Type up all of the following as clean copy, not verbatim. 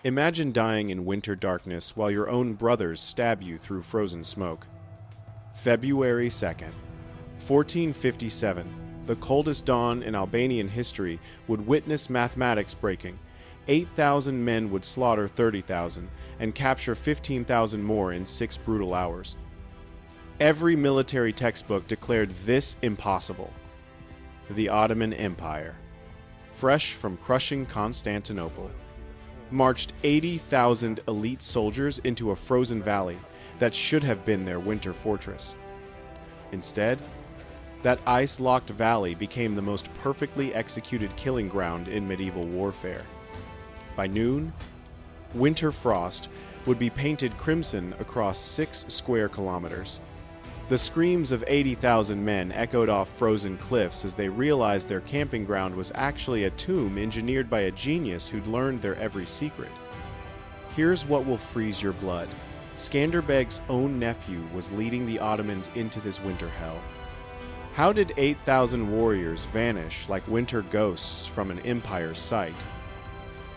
Imagine dying in winter darkness while your own brothers stab you through frozen smoke. February 2nd, 1457. The coldest dawn in Albanian history would witness mathematics breaking. 8,000 men would slaughter 30,000 and capture 15,000 more in 6 brutal hours. Every military textbook declared this impossible. The Ottoman Empire, fresh from crushing Constantinople, marched 80,000 elite soldiers into a frozen valley that should have been their winter fortress. Instead, that ice-locked valley became the most perfectly executed killing ground in medieval warfare. By noon, winter frost would be painted crimson across 6 square kilometers. The screams of 80,000 men echoed off frozen cliffs as they realized their camping ground was actually a tomb engineered by a genius who'd learned their every secret. Here's what will freeze your blood. Skanderbeg's own nephew was leading the Ottomans into this winter hell. How did 8,000 warriors vanish like winter ghosts from an empire's sight?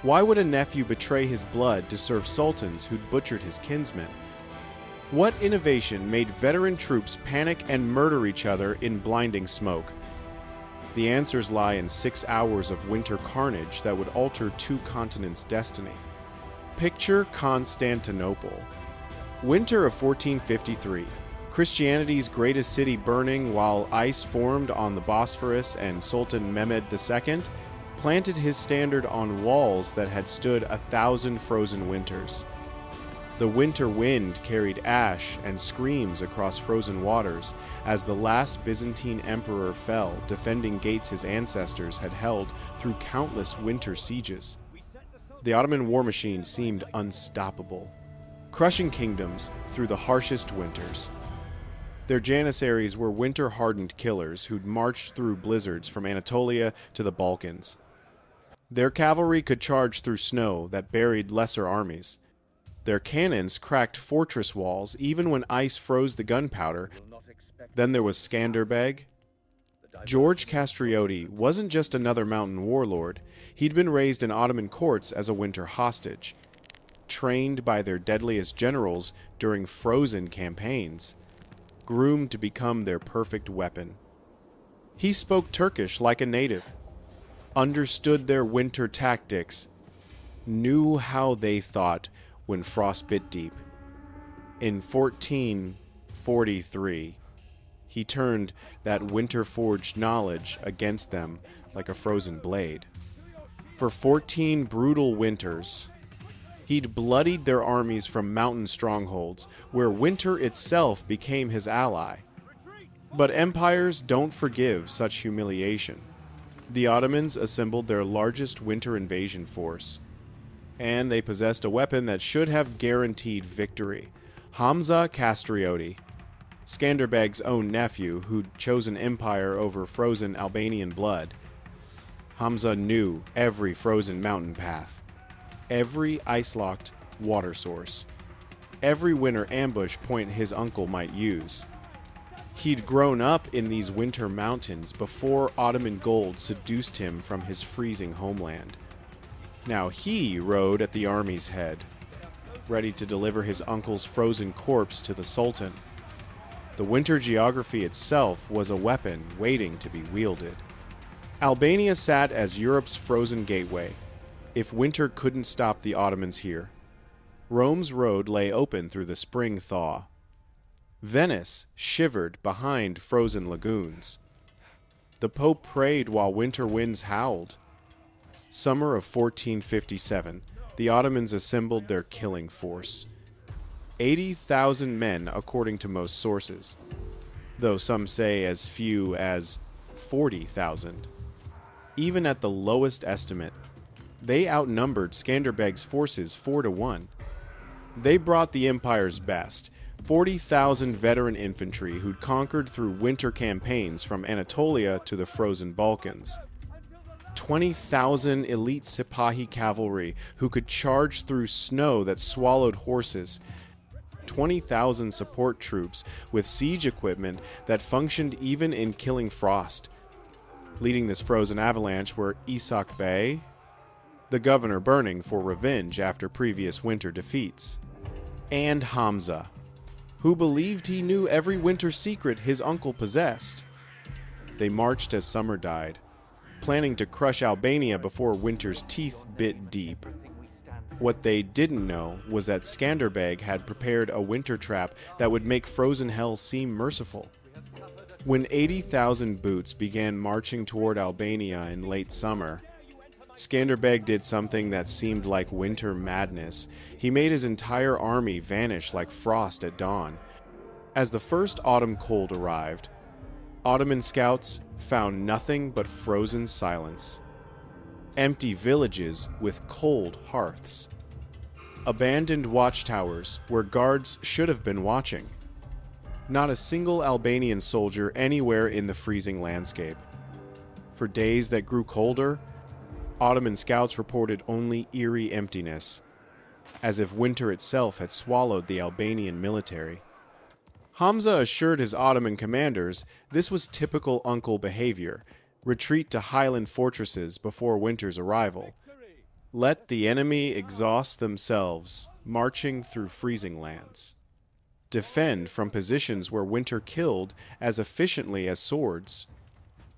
Why would a nephew betray his blood to serve sultans who'd butchered his kinsmen? What innovation made veteran troops panic and murder each other in blinding smoke? The answers lie in 6 hours of winter carnage that would alter 2 continents' destiny. Picture Constantinople. Winter of 1453. Christianity's greatest city burning while ice formed on the Bosphorus, and Sultan Mehmed II planted his standard on walls that had stood 1,000 frozen winters. The winter wind carried ash and screams across frozen waters as the last Byzantine emperor fell, defending gates his ancestors had held through countless winter sieges. The Ottoman war machine seemed unstoppable, crushing kingdoms through the harshest winters. Their janissaries were winter-hardened killers who'd marched through blizzards from Anatolia to the Balkans. Their cavalry could charge through snow that buried lesser armies. Their cannons cracked fortress walls even when ice froze the gunpowder. Then there was Skanderbeg. George Castrioti wasn't just another mountain warlord. He'd been raised in Ottoman courts as a winter hostage, trained by their deadliest generals during frozen campaigns, groomed to become their perfect weapon. He spoke Turkish like a native, understood their winter tactics, knew how they thought when frost bit deep. In 1443, he turned that winter-forged knowledge against them like a frozen blade. For 14 brutal winters, he'd bloodied their armies from mountain strongholds, where winter itself became his ally. But empires don't forgive such humiliation. The Ottomans assembled their largest winter invasion force, and they possessed a weapon that should have guaranteed victory. Hamza Castrioti, Skanderbeg's own nephew who'd chosen empire over frozen Albanian blood. Hamza knew every frozen mountain path, every ice-locked water source, every winter ambush point his uncle might use. He'd grown up in these winter mountains before Ottoman gold seduced him from his freezing homeland. Now he rode at the army's head, ready to deliver his uncle's frozen corpse to the Sultan. The winter geography itself was a weapon waiting to be wielded. Albania sat as Europe's frozen gateway, if winter couldn't stop the Ottomans here. Rome's road lay open through the spring thaw. Venice shivered behind frozen lagoons. The Pope prayed while winter winds howled. Summer of 1457, the Ottomans assembled their killing force. 80,000 men, according to most sources, though some say as few as 40,000. Even at the lowest estimate, they outnumbered Skanderbeg's forces 4-1. They brought the empire's best, 40,000 veteran infantry who'd conquered through winter campaigns from Anatolia to the frozen Balkans. 20,000 elite Sipahi cavalry who could charge through snow that swallowed horses. 20,000 support troops with siege equipment that functioned even in killing frost. Leading this frozen avalanche were Ishak Bey, the governor burning for revenge after previous winter defeats. And Hamza, who believed he knew every winter secret his uncle possessed. They marched as summer died, planning to crush Albania before winter's teeth bit deep. What they didn't know was that Skanderbeg had prepared a winter trap that would make frozen hell seem merciful. When 80,000 boots began marching toward Albania in late summer, Skanderbeg did something that seemed like winter madness. He made his entire army vanish like frost at dawn. As the first autumn cold arrived, Ottoman scouts found nothing but frozen silence. Empty villages with cold hearths. Abandoned watchtowers where guards should have been watching. Not a single Albanian soldier anywhere in the freezing landscape. For days that grew colder, Ottoman scouts reported only eerie emptiness, as if winter itself had swallowed the Albanian military. Hamza assured his Ottoman commanders this was typical uncle behavior, retreat to highland fortresses before winter's arrival. Let the enemy exhaust themselves, marching through freezing lands. Defend from positions where winter killed as efficiently as swords.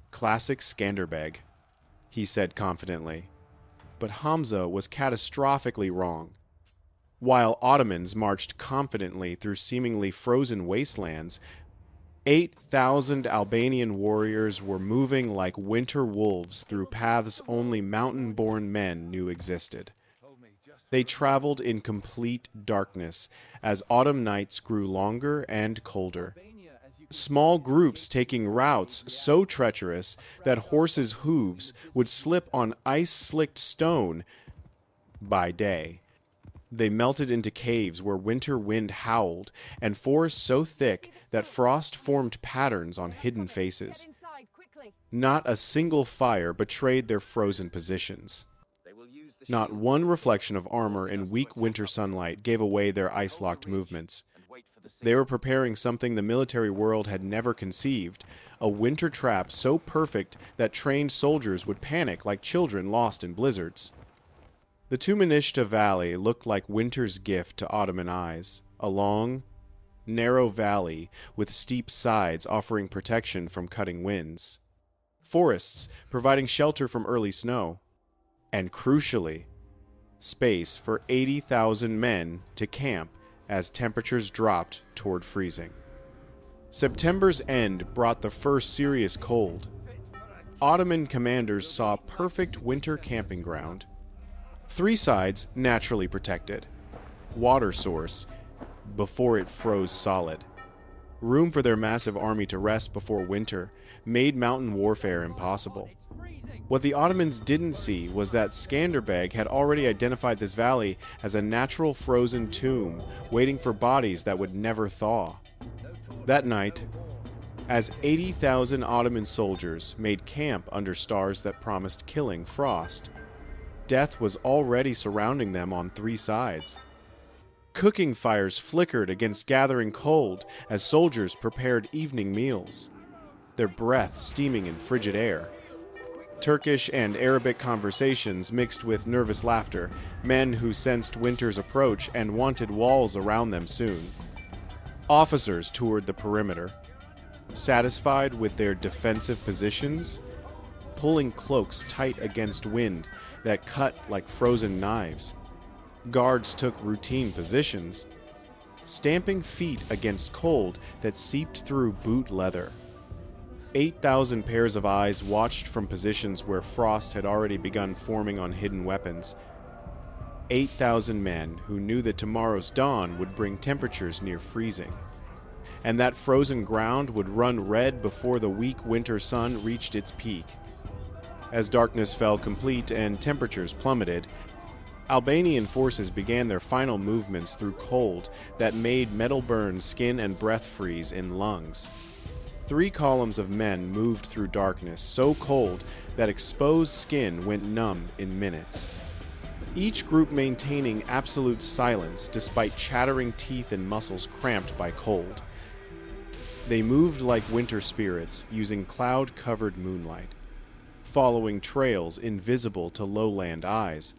Classic Skanderbeg, he said confidently. But Hamza was catastrophically wrong. While Ottomans marched confidently through seemingly frozen wastelands, 8,000 Albanian warriors were moving like winter wolves through paths only mountain-born men knew existed. They traveled in complete darkness as autumn nights grew longer and colder. Small groups taking routes so treacherous that horses' hooves would slip on ice-slicked stone by day. They melted into caves where winter wind howled, and forests so thick that frost formed patterns on hidden faces. Not a single fire betrayed their frozen positions. Not one reflection of armor in weak winter sunlight gave away their ice-locked movements. They were preparing something the military world had never conceived, a winter trap so perfect that trained soldiers would panic like children lost in blizzards. The Tumanishta Valley looked like winter's gift to Ottoman eyes, a long, narrow valley with steep sides offering protection from cutting winds, forests providing shelter from early snow, and crucially, space for 80,000 men to camp as temperatures dropped toward freezing. September's end brought the first serious cold. Ottoman commanders saw perfect winter camping ground. 3 sides naturally protected. Water source before it froze solid. Room for their massive army to rest before winter made mountain warfare impossible. What the Ottomans didn't see was that Skanderbeg had already identified this valley as a natural frozen tomb, waiting for bodies that would never thaw. That night, as 80,000 Ottoman soldiers made camp under stars that promised killing frost, death was already surrounding them on 3 sides. Cooking fires flickered against gathering cold as soldiers prepared evening meals, their breath steaming in frigid air. Turkish and Arabic conversations mixed with nervous laughter, men who sensed winter's approach and wanted walls around them soon. Officers toured the perimeter, satisfied with their defensive positions, pulling cloaks tight against wind that cut like frozen knives. Guards took routine positions, stamping feet against cold that seeped through boot leather. 8,000 pairs of eyes watched from positions where frost had already begun forming on hidden weapons. 8,000 men who knew that tomorrow's dawn would bring temperatures near freezing, and that frozen ground would run red before the weak winter sun reached its peak. As darkness fell complete and temperatures plummeted, Albanian forces began their final movements through cold that made metal burn skin and breath freeze in lungs. 3 columns of men moved through darkness so cold that exposed skin went numb in minutes. Each group maintaining absolute silence despite chattering teeth and muscles cramped by cold. They moved like winter spirits using cloud-covered moonlight. following trails invisible to lowland eyes.